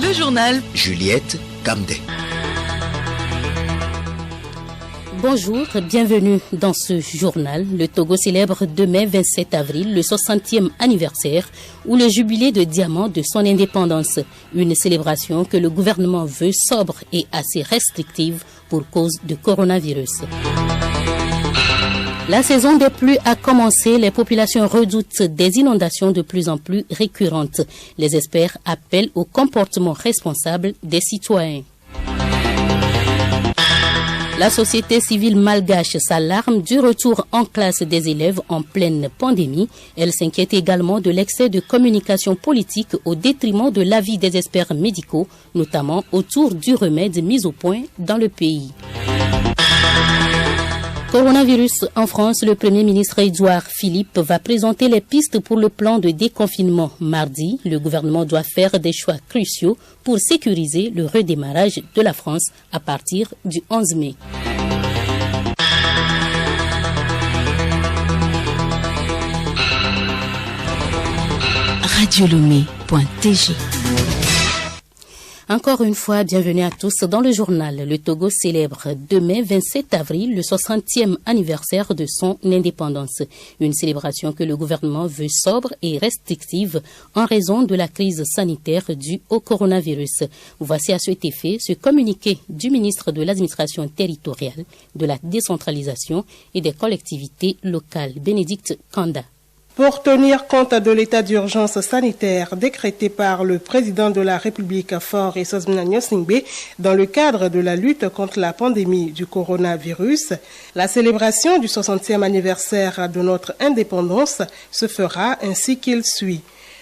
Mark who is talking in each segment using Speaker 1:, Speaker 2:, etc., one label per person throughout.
Speaker 1: Le journal
Speaker 2: Juliette Camdé.
Speaker 3: Bonjour, bienvenue dans ce journal. Le Togo célèbre demain 27 avril le 60e anniversaire ou le jubilé de diamant de son indépendance. Une célébration que le gouvernement veut sobre et assez restrictive pour cause de coronavirus. La saison des pluies a commencé, les populations redoutent des inondations de plus en plus récurrentes. Les experts appellent au comportement responsable des citoyens. La société civile malgache s'alarme du retour en classe des élèves en pleine pandémie. Elle s'inquiète également de l'excès de communication politique au détriment de l'avis des experts médicaux, notamment autour du remède mis au point dans le pays. Coronavirus en France, le Premier ministre Édouard Philippe va présenter les pistes pour le plan de déconfinement mardi. Le gouvernement doit faire des choix cruciaux pour sécuriser le redémarrage de la France à partir du 11 mai.
Speaker 1: radiolomé.tg.
Speaker 3: Encore une fois, bienvenue à tous dans le journal. Le Togo célèbre demain 27 avril le 60e anniversaire de son indépendance. Une célébration que le gouvernement veut sobre et restrictive en raison de la crise sanitaire due au coronavirus. Voici à cet effet ce communiqué du ministre de l'administration territoriale, de la décentralisation et des collectivités locales, Bénédicte Kanda.
Speaker 4: Pour tenir compte de l'état d'urgence sanitaire décrété par le président de la République Faure Essozina Gnassingbé dans le cadre de la lutte contre la pandémie du coronavirus, la célébration du 60e anniversaire de notre indépendance se fera ainsi qu'il suit.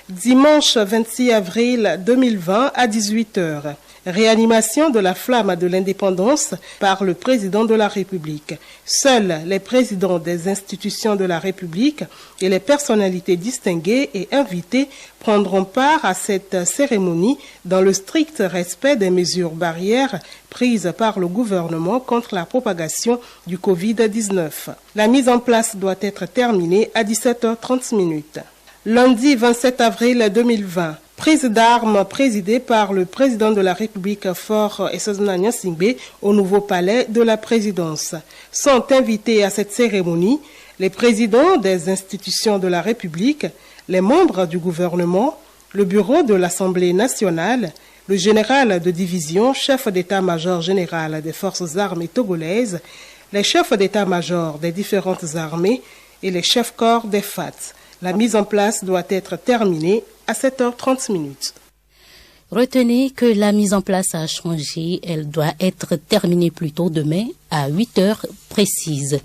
Speaker 4: Dimanche 26 avril 2020 à 18h. Réanimation de la flamme de l'indépendance par le président de la République. Seuls les présidents des institutions de la République et les personnalités distinguées et invitées prendront part à cette cérémonie dans le strict respect des mesures barrières prises par le gouvernement contre la propagation du Covid-19. La mise en place doit être terminée à 17h30. Lundi 27 avril 2020. Prise d'armes présidée par le président de la République Faure Essozina Gnassingbé au nouveau palais de la présidence. Sont invités à cette cérémonie les présidents des institutions de la République, les membres du gouvernement, le bureau de l'Assemblée nationale, le général de division, chef d'état-major général des forces armées togolaises, les chefs d'état-major des différentes armées et les chefs-corps des FAT. La mise en place doit être terminée à 7h30.
Speaker 3: Retenez que la mise en place a changé. Elle doit être terminée plus tôt demain à 8h précises.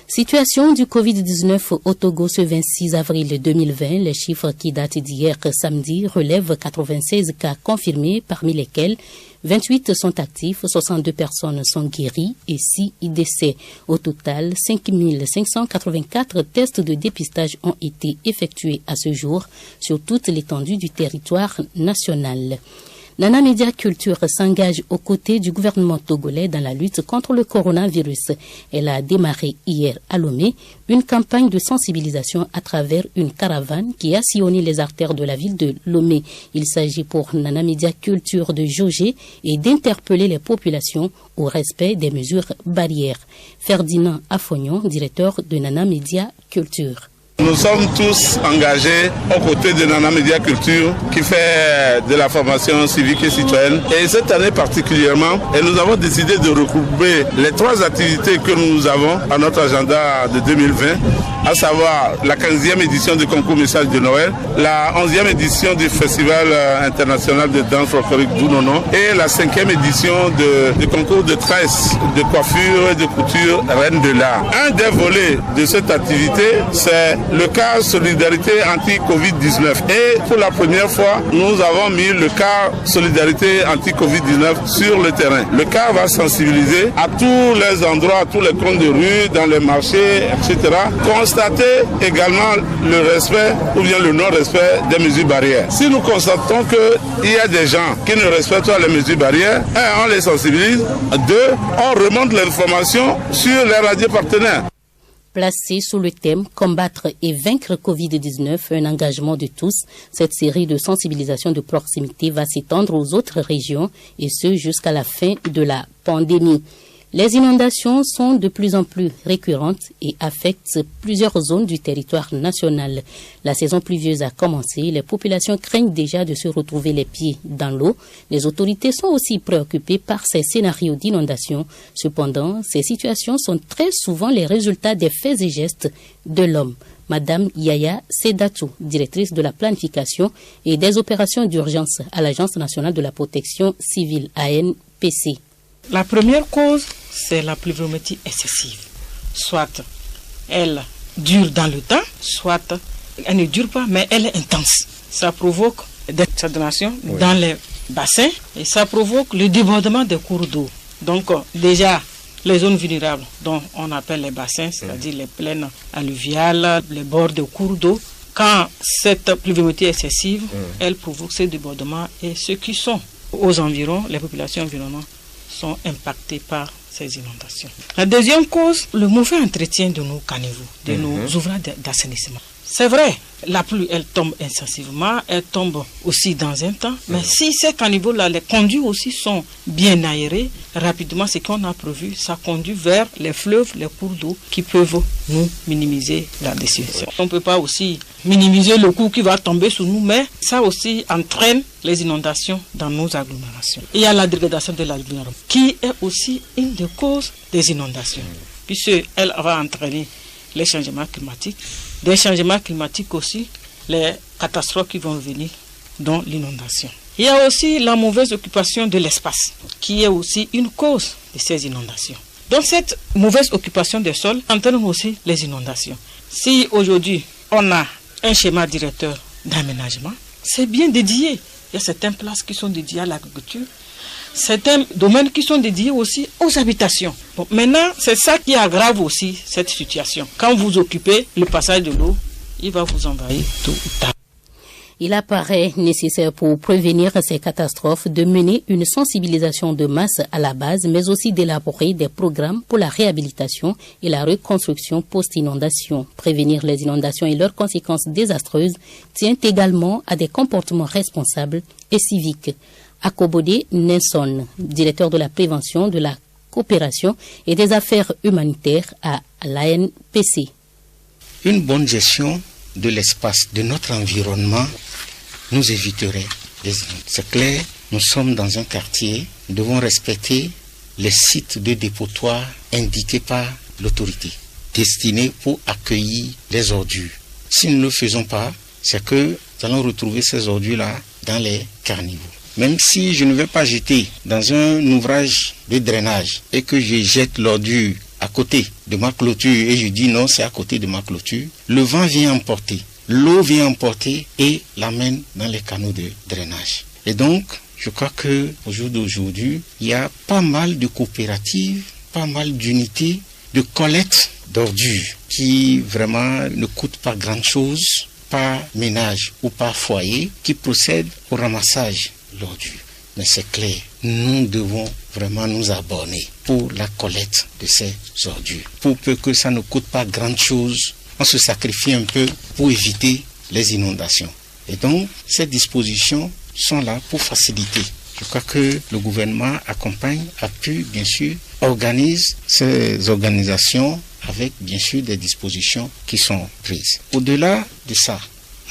Speaker 3: Situation du Covid-19 au Togo ce 26 avril 2020. Les chiffres qui datent d'hier samedi relèvent 96 cas confirmés, parmi lesquels 28 sont actifs, 62 personnes sont guéries et 6 décès. Au total, 5 584 tests de dépistage ont été effectués à ce jour sur toute l'étendue du territoire national. Nana Media Culture s'engage aux côtés du gouvernement togolais dans la lutte contre le coronavirus. Elle a démarré hier à Lomé une campagne de sensibilisation à travers une caravane qui a sillonné les artères de la ville de Lomé. Il s'agit pour Nana Media Culture de jauger et d'interpeller les populations au respect des mesures barrières. Ferdinand Afognon, directeur de Nana Media Culture.
Speaker 5: Nous sommes tous engagés aux côtés de Nana Media Culture qui fait de la formation civique et citoyenne. Et cette année particulièrement, nous avons décidé de regrouper les 3 activités que nous avons à notre agenda de 2020, à savoir la 15e édition du concours Message de Noël, la 11e édition du Festival international de danse folklorique d'Ounono et la 5e édition du concours de tresse, de coiffure et de couture Reine de l'Art. Un des volets de cette activité, c'est le cas Solidarité anti-Covid-19. Et pour la première fois, nous avons mis le cas Solidarité anti-Covid-19 sur le terrain. Le cas va sensibiliser à tous les endroits, à tous les coins de rue, dans les marchés, etc. Constater également le respect ou bien le non-respect des mesures barrières. Si nous constatons qu'il y a des gens qui ne respectent pas les mesures barrières, on les sensibilise. 2, on remonte l'information sur les radios partenaires.
Speaker 3: Placée sous le thème « Combattre et vaincre Covid-19, un engagement de tous », cette série de sensibilisation de proximité va s'étendre aux autres régions et ce jusqu'à la fin de la pandémie. Les inondations sont de plus en plus récurrentes et affectent plusieurs zones du territoire national. La saison pluvieuse a commencé, les populations craignent déjà de se retrouver les pieds dans l'eau. Les autorités sont aussi préoccupées par ces scénarios d'inondation. Cependant, ces situations sont très souvent les résultats des faits et gestes de l'homme. Madame Yaya Sedatou, directrice de la planification et des opérations d'urgence à l'Agence nationale de la protection civile ANPC.
Speaker 1: La première cause, c'est la pluviométrie excessive. Soit elle dure dans le temps, soit elle ne dure pas, mais elle est intense. Ça provoque des saturations dans les bassins et ça provoque le débordement des cours d'eau. Donc déjà, les zones vulnérables dont on appelle les bassins, c'est-à-dire les plaines alluviales, les bords de cours d'eau, quand cette pluviométrie excessive, elle provoque ces débordements et ceux qui sont aux environs, les populations environnantes, sont impactés par ces inondations. La deuxième cause, le mauvais entretien de nos caniveaux, de nos ouvrages d'assainissement. C'est vrai, la pluie, elle tombe intensivement, elle tombe aussi dans un temps, mais si ces caniveaux-là, les conduits aussi sont bien aérés, rapidement, ce qu'on a prévu, ça conduit vers les fleuves, les cours d'eau qui peuvent nous minimiser la destruction. On ne peut pas aussi minimiser le coût qui va tomber sur nous, mais ça aussi entraîne les inondations dans nos agglomérations. Il y a la dégradation de l'agglomération, qui est aussi une des causes des inondations, puisqu'elle va entraîner les changements climatiques. Des changements climatiques aussi, les catastrophes qui vont venir, dont l'inondation. Il y a aussi la mauvaise occupation de l'espace, qui est aussi une cause de ces inondations. Donc cette mauvaise occupation des sols entraîne aussi les inondations. Si aujourd'hui on a un schéma directeur d'aménagement, c'est bien dédié. Il y a certaines places qui sont dédiées à l'agriculture, certains domaines qui sont dédiés aussi aux habitations. Bon, maintenant, c'est ça qui aggrave aussi cette situation. Quand vous occupez le passage de l'eau, il va vous envahir tôt ou tard.
Speaker 3: Il apparaît nécessaire pour prévenir ces catastrophes de mener une sensibilisation de masse à la base, mais aussi d'élaborer des programmes pour la réhabilitation et la reconstruction post-inondation. Prévenir les inondations et leurs conséquences désastreuses tient également à des comportements responsables et civiques. Akobode Nelson, directeur de la prévention, de la coopération et des affaires humanitaires à l'ANPC.
Speaker 2: Une bonne gestion de l'espace, de notre environnement, nous éviterait les inondations. C'est clair, nous sommes dans un quartier, nous devons respecter les sites de dépotoir indiqués par l'autorité, destinés pour accueillir les ordures. Si nous ne le faisons pas, c'est que nous allons retrouver ces ordures-là dans les caniveaux. Même si je ne vais pas jeter dans un ouvrage de drainage et que je jette l'ordure à côté de ma clôture et je dis non, c'est à côté de ma clôture, le vent vient emporter, l'eau vient emporter et l'amène dans les canaux de drainage. Et donc, je crois qu'au jour d'aujourd'hui, il y a pas mal de coopératives, pas mal d'unités de collecte d'ordures qui vraiment ne coûtent pas grand-chose par ménage ou par foyer, qui procèdent au ramassage l'ordure. Mais c'est clair, nous devons vraiment nous abonner pour la collecte de ces ordures. Pour peu que ça ne coûte pas grand-chose, on se sacrifie un peu pour éviter les inondations. Et donc, ces dispositions sont là pour faciliter. Je crois que le gouvernement accompagne, appuie, bien sûr, organise ces organisations avec, bien sûr, des dispositions qui sont prises. Au-delà de ça,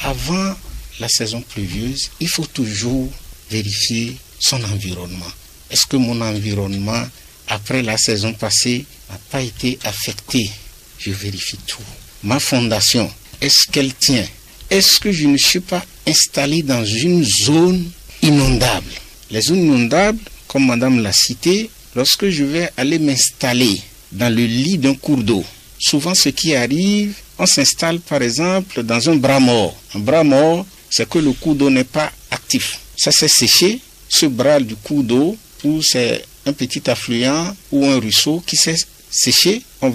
Speaker 2: avant la saison pluvieuse, il faut toujours vérifier son environnement. Est-ce que mon environnement, après la saison passée, n'a pas été affecté? Je vérifie tout. Ma fondation, est-ce qu'elle tient? Est-ce que je ne suis pas installé dans une zone inondable? Les zones inondables, comme madame l'a cité, lorsque je vais aller m'installer dans le lit d'un cours d'eau, souvent ce qui arrive, on s'installe par exemple dans un bras mort. Un bras mort, c'est que le cours d'eau n'est pas actif. Ça s'est séché, ce bras du cours d'eau, ou c'est un petit affluent ou un ruisseau qui s'est séché, on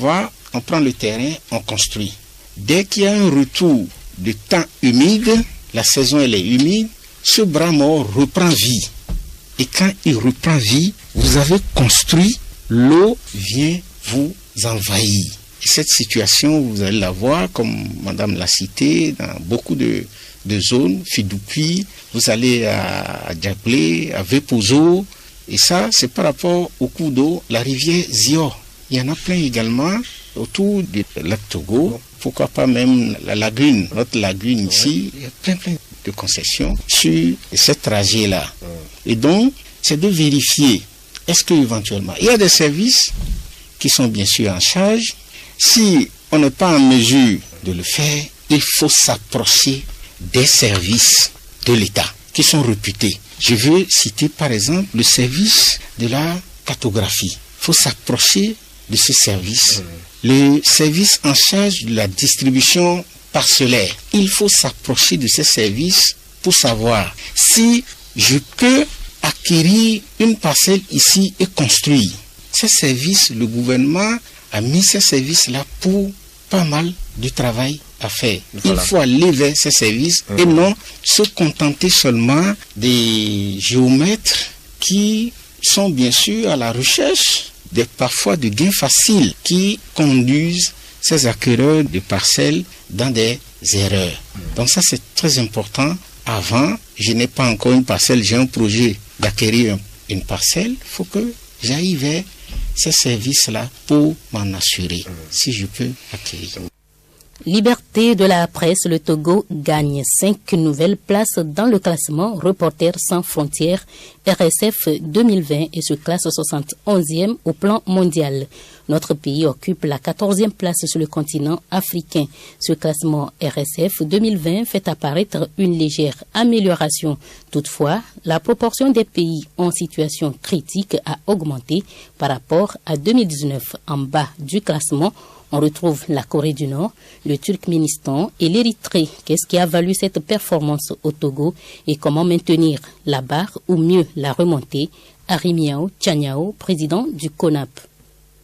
Speaker 2: prend le terrain, on construit. Dès qu'il y a un retour de temps humide, la saison elle est humide, ce bras mort reprend vie. Et quand il reprend vie, vous avez construit, l'eau vient vous envahir. Et cette situation, vous allez la voir, comme Madame l'a cité, dans beaucoup de zones, Fidoupi, vous allez à Djablé, à Vepozo, et ça, c'est par rapport au cours d'eau, la rivière Zio. Il y en a plein également autour du lac Togo, pourquoi pas même la lagune, notre lagune ici, il y a plein de concessions sur ce trajet-là. Et donc, c'est de vérifier, est-ce qu'éventuellement, il y a des services qui sont bien sûr en charge. Si on n'est pas en mesure de le faire, il faut s'approcher des services de l'État qui sont réputés. Je veux citer par exemple le service de la cartographie. Il faut s'approcher de ce service. Le service en charge de la distribution parcellaire. Il faut s'approcher de ce service pour savoir si je peux acquérir une parcelle ici et construire. Ces services, le gouvernement a mis ces services-là pour pas mal de travail à faire. Voilà. Il faut aller vers ces services et non se contenter seulement des géomètres qui sont bien sûr à la recherche parfois de gains faciles qui conduisent ces acquéreurs de parcelles dans des erreurs. Donc ça c'est très important. Avant, je n'ai pas encore une parcelle, j'ai un projet d'acquérir une parcelle, il faut que j'aille vers ces services-là pour m'en assurer si je peux acquérir.
Speaker 3: Liberté de la presse, le Togo gagne 5 nouvelles places dans le classement Reporters sans frontières RSF 2020 et se classe 71e au plan mondial. Notre pays occupe la 14e place sur le continent africain. Ce classement RSF 2020 fait apparaître une légère amélioration. Toutefois, la proportion des pays en situation critique a augmenté par rapport à 2019. En bas du classement, on retrouve la Corée du Nord, le Turkménistan et l'Érythrée. Qu'est-ce qui a valu cette performance au Togo et comment maintenir la barre ou mieux la remonter? Arimiao Tchaniao, président du CONAP.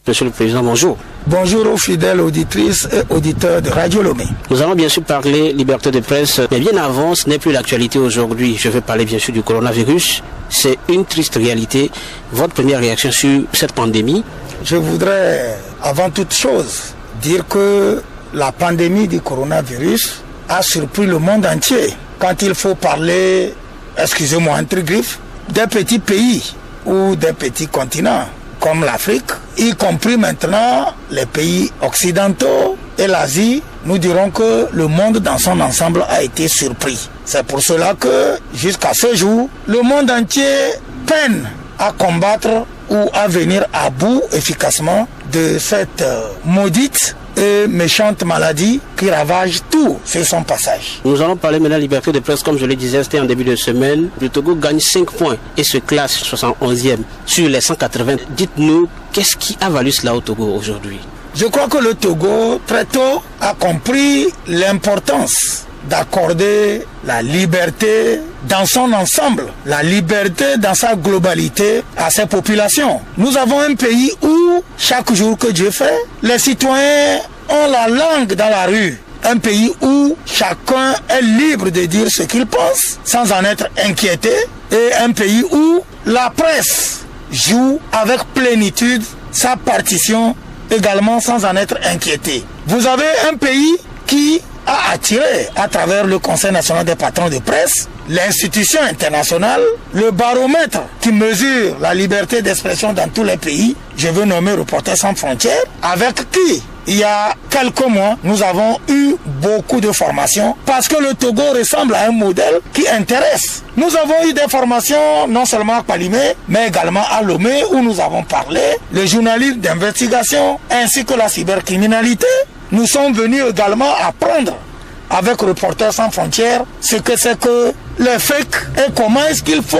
Speaker 6: Monsieur le Président, bonjour.
Speaker 7: Bonjour aux fidèles auditrices et auditeurs de Radio Lomé.
Speaker 6: Nous allons bien sûr parler liberté de presse, mais bien avant, ce n'est plus l'actualité aujourd'hui. Je vais parler bien sûr du coronavirus. C'est une triste réalité. Votre première réaction sur cette pandémie?
Speaker 7: Je voudrais, avant toute chose, dire que la pandémie du coronavirus a surpris le monde entier. Quand il faut parler, excusez-moi, entre griffes, des petits pays ou des petits continents, comme l'Afrique, y compris maintenant les pays occidentaux et l'Asie, nous dirons que le monde dans son ensemble a été surpris. C'est pour cela que, jusqu'à ce jour, le monde entier peine à combattre ou à venir à bout efficacement de cette maudite et méchante maladie qui ravage tout sur son passage.
Speaker 6: Nous allons parler maintenant de la liberté de presse, comme je le disais, c'était en début de semaine. Le Togo gagne 5 points et se classe 71e sur les 180. Dites-nous, qu'est-ce qui a valu cela au Togo aujourd'hui?
Speaker 7: Je crois que le Togo, très tôt, a compris l'importance d'accorder la liberté dans son ensemble, la liberté dans sa globalité à ses populations. Nous avons un pays où, chaque jour que Dieu fait, les citoyens ont la langue dans la rue. Un pays où chacun est libre de dire ce qu'il pense sans en être inquiété. Et un pays où la presse joue avec plénitude sa partition également sans en être inquiété. Vous avez un pays qui a attiré à travers le Conseil national des patrons de presse, l'institution internationale, le baromètre qui mesure la liberté d'expression dans tous les pays, je veux nommer Reporters sans frontières, avec qui, il y a quelques mois, nous avons eu beaucoup de formations parce que le Togo ressemble à un modèle qui intéresse. Nous avons eu des formations non seulement à Palimé, mais également à Lomé où nous avons parlé, le journalisme d'investigation ainsi que la cybercriminalité. Nous sommes venus également apprendre avec Reporters sans frontières ce que c'est que les fakes et comment est-ce qu'il faut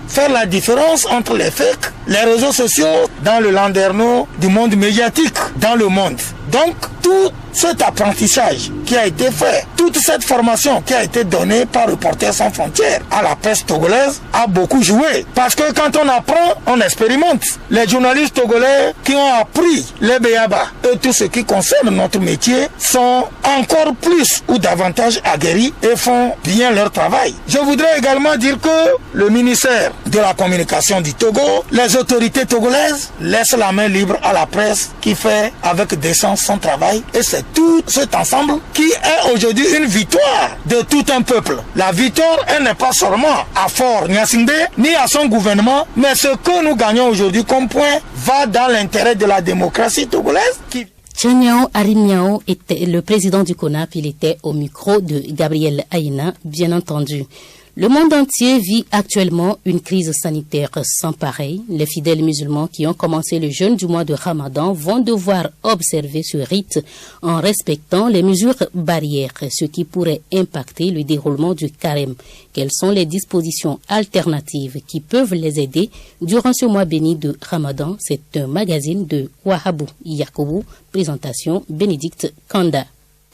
Speaker 7: faire la différence entre les fakes, les réseaux sociaux dans le landerneau du monde médiatique dans le monde. Donc, tout cet apprentissage qui a été fait, toute cette formation qui a été donnée par Reporters sans frontières à la presse togolaise a beaucoup joué. Parce que quand on apprend, on expérimente. Les journalistes togolais qui ont appris les béaba et tout ce qui concerne notre métier sont encore plus ou davantage aguerris et font bien leur travail. Je voudrais également dire que le ministère de la communication du Togo, les autorités togolaises laissent la main libre à la presse qui fait avec décence son travail, et c'est tout cet ensemble qui est aujourd'hui une victoire de tout un peuple. La victoire, elle n'est pas seulement à Fort Gnassingbé ni à son gouvernement, mais ce que nous gagnons aujourd'hui comme point va dans l'intérêt de la démocratie togolaise qui...
Speaker 3: Tchaniao Arimiao était le président du CONAP. Il était au micro de Gabriel Aïna, bien entendu. Le monde entier vit actuellement une crise sanitaire sans pareil. Les fidèles musulmans qui ont commencé le jeûne du mois de Ramadan vont devoir observer ce rite en respectant les mesures barrières, ce qui pourrait impacter le déroulement du carême. Quelles sont les dispositions alternatives qui peuvent les aider durant ce mois béni de Ramadan? C'est un magazine de Wahabou Yakoubou. Présentation Bénédicte Kanda.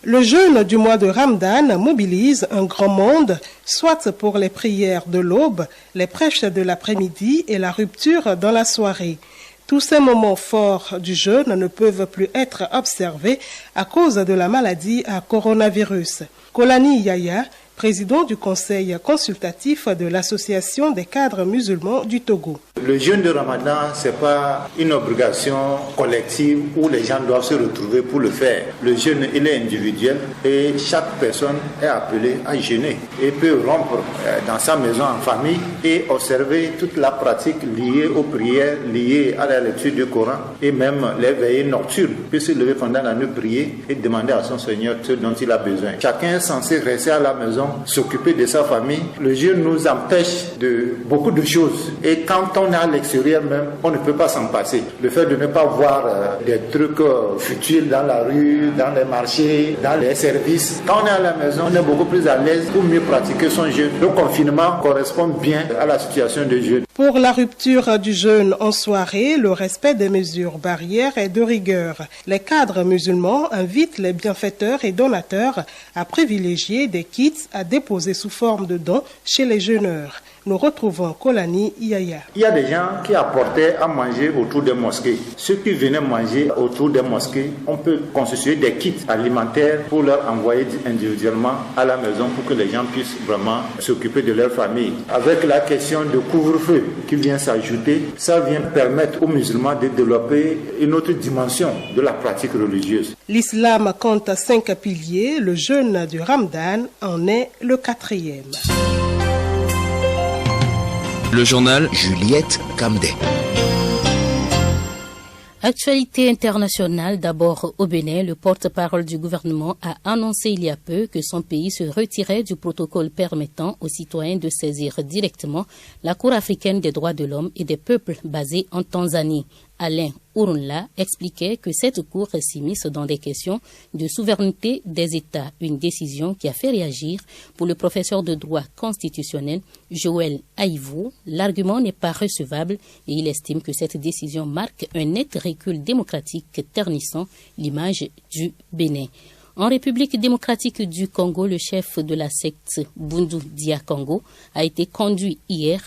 Speaker 4: Le jeûne du mois de Ramadan mobilise un grand monde, soit pour les prières de l'aube, les prêches de l'après-midi et la rupture dans la soirée. Tous ces moments forts du jeûne ne peuvent plus être observés à cause de la maladie à coronavirus. Kolani Yaya, président du conseil consultatif de l'Association des cadres musulmans du Togo.
Speaker 8: Le jeûne de Ramadan, ce n'est pas une obligation collective où les gens doivent se retrouver pour le faire. Le jeûne, il est individuel et chaque personne est appelée à jeûner et peut rompre dans sa maison en famille et observer toute la pratique liée aux prières, liée à la lecture du Coran et même les veillées nocturnes. Il peut se lever pendant la nuit, prier et demander à son Seigneur ce dont il a besoin. Chacun est censé rester à la maison, s'occuper de sa famille. Le jeûne nous empêche de beaucoup de choses et quand on est à l'extérieur même, on ne peut pas s'en passer. Le fait de ne pas voir des trucs futiles dans la rue, dans les marchés, dans les services. Quand on est à la maison, on est beaucoup plus à l'aise pour mieux pratiquer son jeûne. Le confinement correspond bien à la situation de jeûne.
Speaker 4: Pour la rupture du jeûne en soirée, le respect des mesures barrières est de rigueur. Les cadres musulmans invitent les bienfaiteurs et donateurs à privilégier des kits à déposer sous forme de dons chez les jeûneurs. Nous retrouvons Kolani Yaya.
Speaker 8: Il y a des gens qui apportaient à manger autour des mosquées. Ceux qui venaient manger autour des mosquées, on peut constituer des kits alimentaires pour leur envoyer individuellement à la maison pour que les gens puissent vraiment s'occuper de leur famille. Avec la question de couvre-feu qui vient s'ajouter, ça vient permettre aux musulmans de développer une autre dimension de la pratique religieuse.
Speaker 4: L'islam compte 5 piliers. Le jeûne du Ramadan en est le 4e.
Speaker 9: Le journal Juliette Kamdé.
Speaker 3: Actualité internationale, d'abord au Bénin, le porte-parole du gouvernement a annoncé il y a peu que son pays se retirait du protocole permettant aux citoyens de saisir directement la Cour africaine des droits de l'homme et des peuples basée en Tanzanie. Alain Urunla expliquait que cette Cour s'immisce dans des questions de souveraineté des États, une décision qui a fait réagir. Pour le professeur de droit constitutionnel Joël Aïvou, l'argument n'est pas recevable et il estime que cette décision marque un net recul démocratique ternissant l'image du Bénin. En République démocratique du Congo, le chef de la secte Bundu Dia Congo a été conduit hier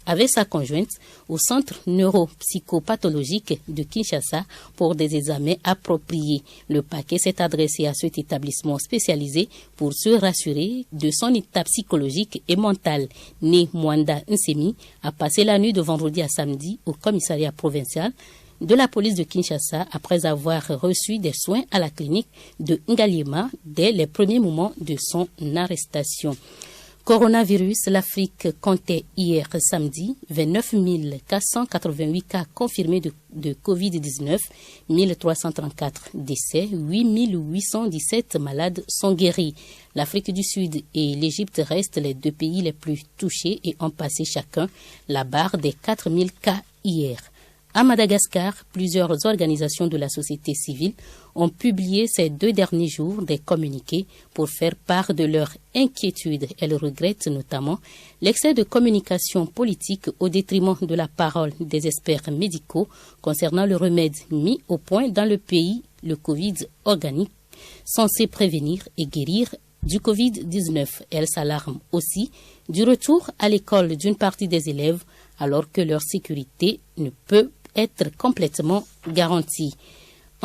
Speaker 3: avec sa conjointe au centre neuropsychopathologique de Kinshasa pour des examens appropriés. Le paquet s'est adressé à cet établissement spécialisé pour se rassurer de son état psychologique et mental. Né Mwanda Nsemi a passé la nuit de vendredi à samedi au commissariat provincial de la police de Kinshasa après avoir reçu des soins à la clinique de Ngaliema dès les premiers moments de son arrestation. Coronavirus, l'Afrique comptait hier samedi 29 488 cas confirmés de Covid-19, 1334 décès, 8 817 malades sont guéris. L'Afrique du Sud et l'Égypte restent les 2 pays les plus touchés et ont passé chacun la barre des 4000 cas hier. À Madagascar, plusieurs organisations de la société civile ont publié ces 2 derniers jours des communiqués pour faire part de leur inquiétude. Elles regrettent notamment l'excès de communication politique au détriment de la parole des experts médicaux concernant le remède mis au point dans le pays le Covid organique, censé prévenir et guérir du Covid-19. Elle s'alarme aussi du retour à l'école d'une partie des élèves alors que leur sécurité ne peut être complètement garantie.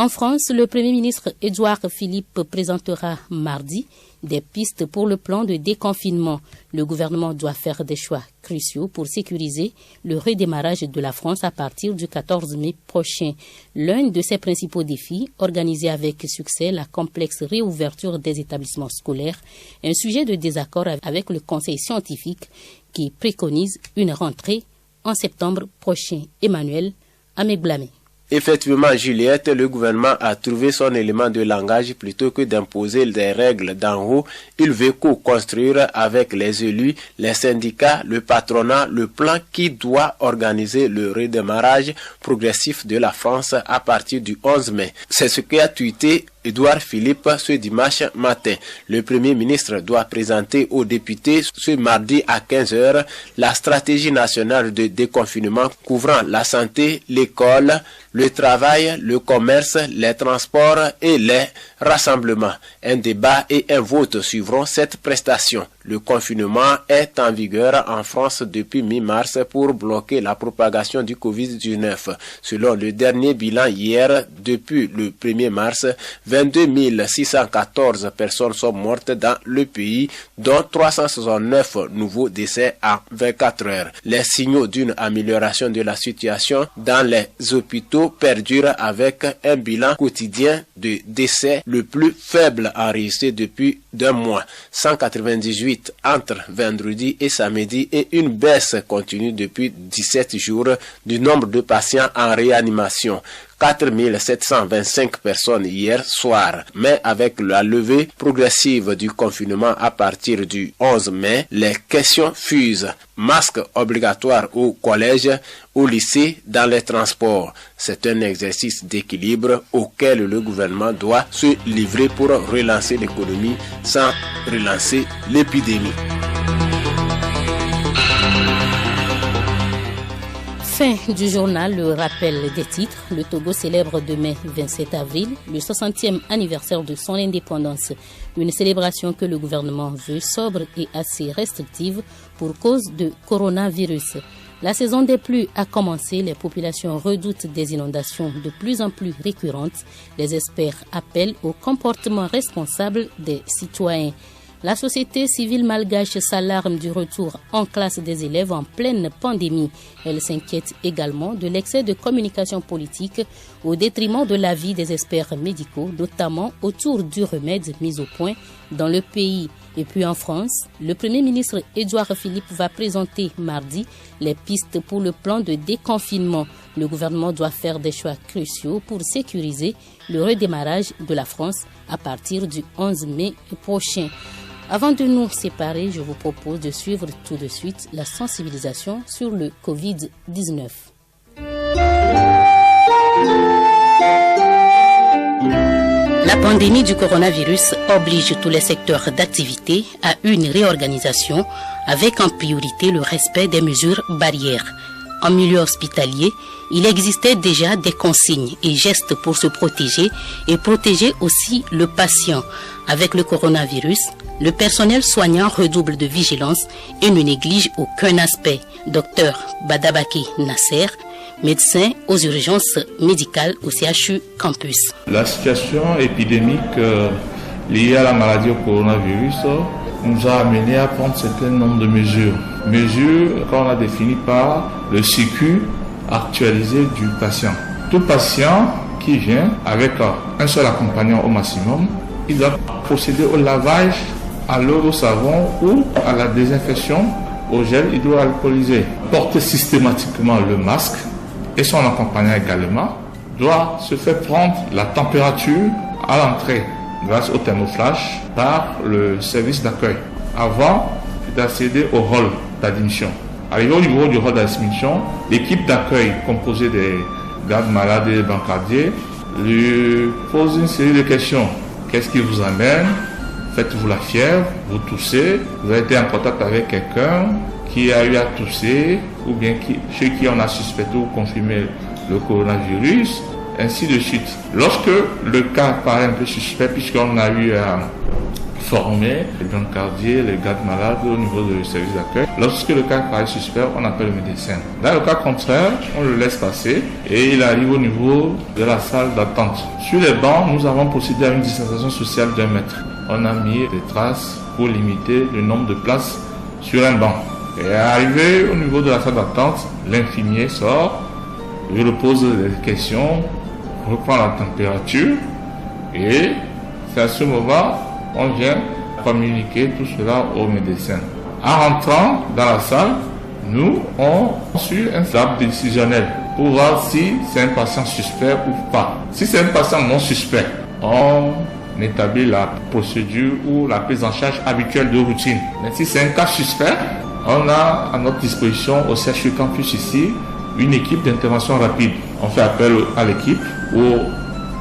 Speaker 3: En France, le Premier ministre Édouard Philippe présentera mardi des pistes pour le plan de déconfinement. Le gouvernement doit faire des choix cruciaux pour sécuriser le redémarrage de la France à partir du 14 mai prochain. L'un de ses principaux défis, organiser avec succès la complexe réouverture des établissements scolaires, un sujet de désaccord avec le Conseil scientifique qui préconise une rentrée en septembre prochain. Emmanuel Amé-Blamé.
Speaker 10: Effectivement, Juliette, le gouvernement a trouvé son élément de langage plutôt que d'imposer des règles d'en haut. Il veut co-construire avec les élus, les syndicats, le patronat, le plan qui doit organiser le redémarrage progressif de la France à partir du 11 mai. C'est ce qu'a tweeté Édouard Philippe ce dimanche matin. Le Premier ministre doit présenter aux députés ce mardi à 15h la stratégie nationale de déconfinement couvrant la santé, l'école, le travail, le commerce, les transports et les rassemblements. Un débat et un vote suivront cette prestation. Le confinement est en vigueur en France depuis mi-mars pour bloquer la propagation du Covid-19. Selon le dernier bilan hier, depuis le 1er mars, 22 614 personnes sont mortes dans le pays, dont 369 nouveaux décès en 24 heures. Les signaux d'une amélioration de la situation dans les hôpitaux perdurent avec un bilan quotidien de décès le plus faible enregistré depuis d'un mois, 198 entre vendredi et samedi, et une baisse continue depuis 17 jours du nombre de patients en réanimation. 4 725 personnes hier soir. Mais avec la levée progressive du confinement à partir du 11 mai, les questions fusent. Masque obligatoire au collège, au lycée, dans les transports. C'est un exercice d'équilibre auquel le gouvernement doit se livrer pour relancer l'économie sans relancer l'épidémie.
Speaker 3: Fin du journal, le rappel des titres. Le Togo célèbre demain 27 avril le 60e anniversaire de son indépendance. Une célébration que le gouvernement veut sobre et assez restrictive pour cause de coronavirus. La saison des pluies a commencé, les populations redoutent des inondations de plus en plus récurrentes. Les experts appellent au comportement responsable des citoyens. La société civile malgache s'alarme du retour en classe des élèves en pleine pandémie. Elle s'inquiète également de l'excès de communication politique au détriment de la vie des experts médicaux, notamment autour du remède mis au point dans le pays. Et puis en France, le Premier ministre Édouard Philippe va présenter mardi les pistes pour le plan de déconfinement. Le gouvernement doit faire des choix cruciaux pour sécuriser le redémarrage de la France à partir du 11 mai prochain. Avant de nous séparer, je vous propose de suivre tout de suite la sensibilisation sur le Covid-19. La pandémie du coronavirus oblige tous les secteurs d'activité à une réorganisation avec en priorité le respect des mesures barrières. En milieu hospitalier, il existait déjà des consignes et gestes pour se protéger et protéger aussi le patient. Avec le coronavirus, le personnel soignant redouble de vigilance et ne néglige aucun aspect. Docteur Badabaki Nasser, médecin aux urgences médicales au CHU Campus.
Speaker 11: La situation épidémique liée à la maladie au coronavirus nous a amené à prendre un certain nombre de mesures. Mesures qu'on a définies par le circuit actualisé du patient. Tout patient qui vient avec un seul accompagnant au maximum, il doit procéder au lavage à l'eau au savon ou à la désinfection au gel hydroalcoolisé. Porter systématiquement le masque et son accompagnant également doit se faire prendre la température à l'entrée grâce au thermoflash par le service d'accueil avant d'accéder au hall d'admission. Arrivé au niveau du hall d'admission, l'équipe d'accueil composée des gardes malades et des brancardiers lui pose une série de questions. Qu'est-ce qui vous amène? Faites-vous la fièvre? Vous toussez? Vous avez été en contact avec quelqu'un qui a eu à tousser ou bien chez qui on a suspecté ou confirmé le coronavirus? ainsi de suite. Lorsque le cas paraît un peu suspect, puisqu'on a eu à former les brancardiers, les gardes malades au niveau du service d'accueil, lorsque le cas paraît suspect, on appelle le médecin. Dans le cas contraire, on le laisse passer et il arrive au niveau de la salle d'attente. Sur les bancs, nous avons procédé à une distanciation sociale d'1 mètre. On a mis des traces pour limiter le nombre de places sur un banc. Et arrivé au niveau de la salle d'attente, l'infirmier sort, il repose des questions, reprend la température et c'est à ce moment on vient communiquer tout cela au médecin. En rentrant dans la salle, nous on suit un arbre décisionnel pour voir si c'est un patient suspect ou pas. Si c'est un patient non suspect, on établit la procédure ou la prise en charge habituelle de routine. Mais si c'est un cas suspect, on a à notre disposition au CHU Campus ici une équipe d'intervention rapide. On fait appel à l'équipe où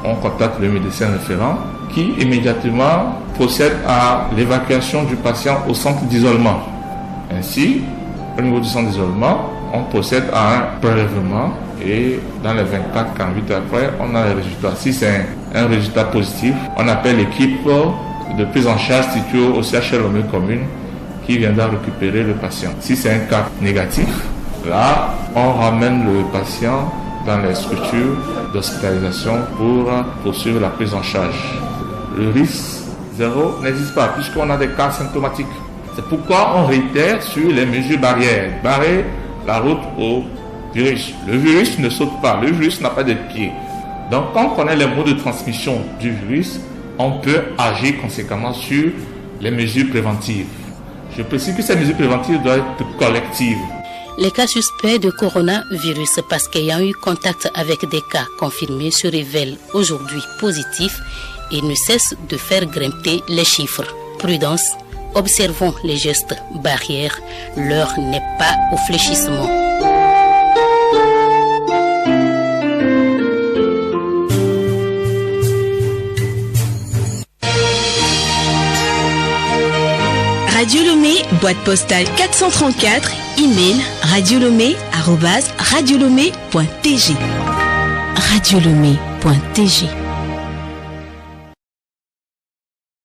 Speaker 11: on contacte le médecin référent qui immédiatement procède à l'évacuation du patient au centre d'isolement. Ainsi, au niveau du centre d'isolement, on procède à un prélèvement et dans les 24-48 après, on a les résultats. Si c'est un résultat positif, on appelle l'équipe de prise en charge située au CHL Lomé Commune qui viendra récupérer le patient. Si c'est un cas négatif, là, on ramène le patient dans les structures d'hospitalisation pour poursuivre la prise en charge. Le risque zéro n'existe pas puisqu'on a des cas symptomatiques. C'est pourquoi on réitère sur les mesures barrières. Barrer la route au virus. Le virus ne saute pas, le virus n'a pas de pieds. Donc quand on connaît les modes de transmission du virus, on peut agir conséquemment sur les mesures préventives. Je précise que ces mesures préventives doivent être collectives.
Speaker 3: Les cas suspects de coronavirus parce qu'ayant eu contact avec des cas confirmés se révèlent aujourd'hui positifs et ne cessent de faire grimper les chiffres. Prudence, observons les gestes barrières, l'heure n'est pas au fléchissement.
Speaker 12: Radio Lomé, boîte postale 434, email radiolomé@radiolomé.tg. radiolomé.tg